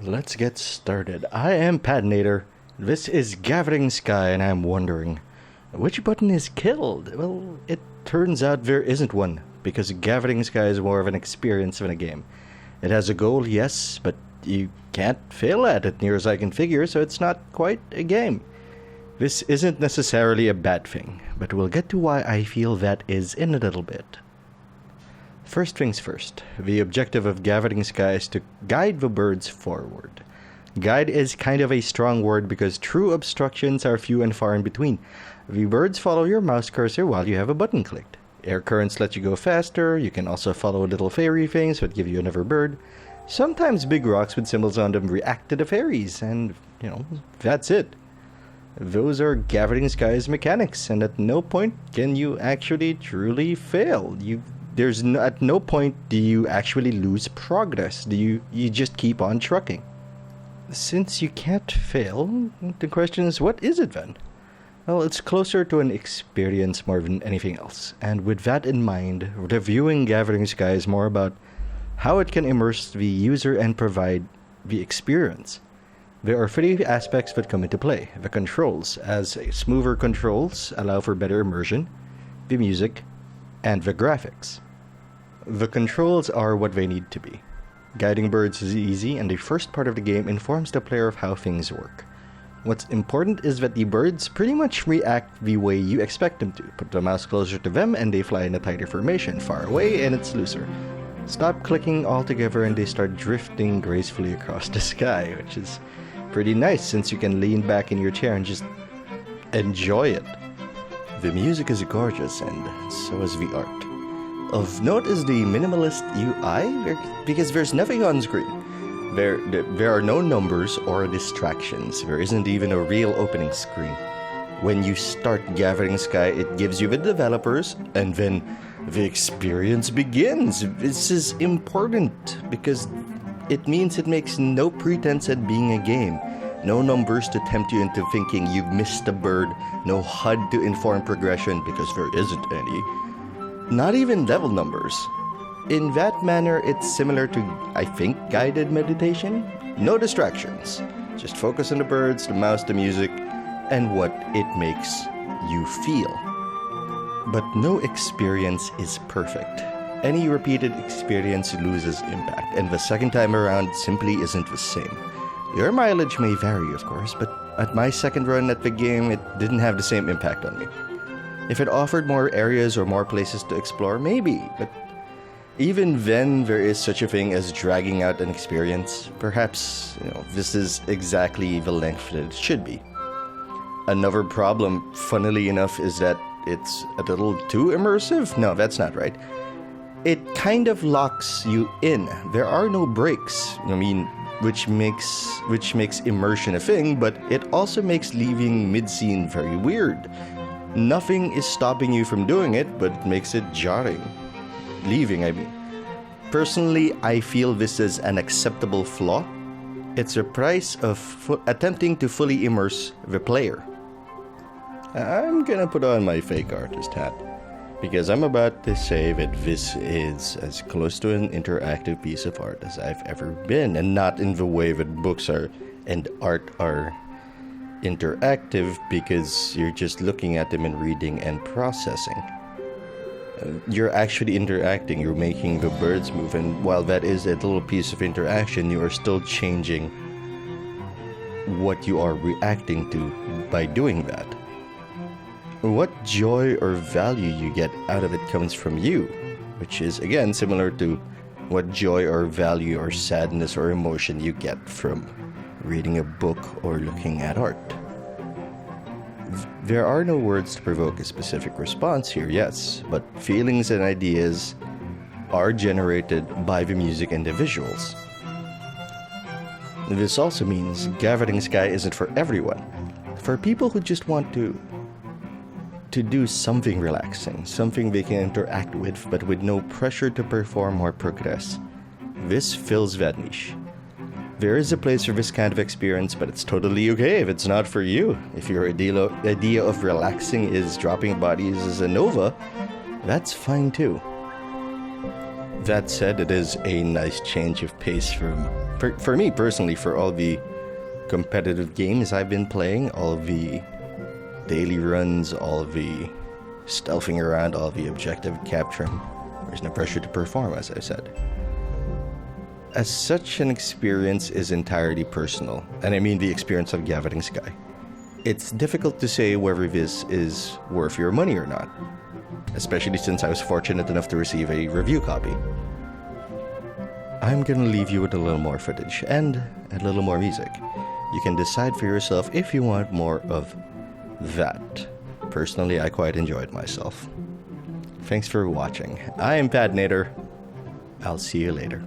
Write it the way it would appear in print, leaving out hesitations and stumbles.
Let's get started. I am Patinator. This is Gathering Sky, and I'm wondering, which button is killed? Well, it turns out there isn't one, because Gathering Sky is more of an experience than a game. It has a goal, yes, but you can't fail at it near as I can figure, so it's not quite a game. This isn't necessarily a bad thing, but we'll get to why I feel that is in a little bit. First things first, the objective of Gathering Sky is to guide the birds forward. Guide is kind of a strong word because true obstructions are few and far in between. The birds follow your mouse cursor while you have a button clicked. Air currents let you go faster. You can also follow little fairy things that give you another bird. Sometimes big rocks with symbols on them react to the fairies, and, that's it. Those are Gathering Sky's mechanics, and at no point can you actually truly fail. At no point do you actually lose progress. You just keep on trucking. Since you can't fail, the question is, what is it then? Well, it's closer to an experience more than anything else. And with that in mind, reviewing Gathering Sky is more about how it can immerse the user and provide the experience. There are three aspects that come into play. The controls, as smoother controls allow for better immersion, the music, and the graphics. The controls are what they need to be. Guiding birds is easy, and the first part of the game informs the player of how things work. What's important is that the birds pretty much react the way you expect them to. Put the mouse closer to them and they fly in a tighter formation. Far away and it's looser. Stop clicking altogether and they start drifting gracefully across the sky, which is pretty nice since you can lean back in your chair and just enjoy it. The music is gorgeous, and so is the art. Of note is the minimalist UI, because there's nothing on screen. There are no numbers or distractions. There isn't even a real opening screen. When you start Gathering Sky, it gives you the developers, and then the experience begins. This is important because it means it makes no pretense at being a game. No numbers to tempt you into thinking you've missed a bird. No HUD to inform progression because there isn't any. Not even level numbers. In that manner, it's similar to, I think, guided meditation. No distractions. Just focus on the birds, the mouse, the music, and what it makes you feel. But no experience is perfect. Any repeated experience loses impact, and the second time around simply isn't the same. Your mileage may vary, of course, but at my second run at the game, it didn't have the same impact on me. If it offered more areas or more places to explore, maybe, but even then, there is such a thing as dragging out an experience. Perhaps, this is exactly the length that it should be. Another problem, funnily enough, is that it's a little too immersive. No, that's not right. It kind of locks you in. There are no breaks. Which makes immersion a thing, but it also makes leaving mid-scene very weird. Nothing is stopping you from doing it, but it makes it jarring. Leaving, I mean. Personally, I feel this is an acceptable flaw. It's a price of attempting to fully immerse the player. I'm gonna put on my fake artist hat, because I'm about to say that this is as close to an interactive piece of art as I've ever been, and not in the way that books are and art are interactive because you're just looking at them and reading and processing. You're actually interacting, you're making the birds move, and while that is a little piece of interaction, you are still changing what you are reacting to by doing that. What joy or value you get out of it comes from you, which is again similar to what joy or value or sadness or emotion you get from reading a book or looking at art. There are no words to provoke a specific response here, yes, but feelings and ideas are generated by the music and the visuals. This also means Gathering Sky isn't for everyone. For people who just want to do something relaxing, something they can interact with, but with no pressure to perform or progress, this fills that niche. There is a place for this kind of experience, but it's totally okay if it's not for you. If your idea of relaxing is dropping bodies as a nova, that's fine too. That said, it is a nice change of pace for me personally, for all the competitive games I've been playing, all of the daily runs, all of the stealthing around, all of the objective capturing. There's no pressure to perform, as I said. As such, an experience is entirely personal, and I mean the experience of Gathering Sky. It's difficult to say whether this is worth your money or not, especially since I was fortunate enough to receive a review copy. I'm gonna leave you with a little more footage and a little more music. You can decide for yourself if you want more of that. Personally, I quite enjoyed myself. Thanks for watching. I am Patinator. I'll see you later.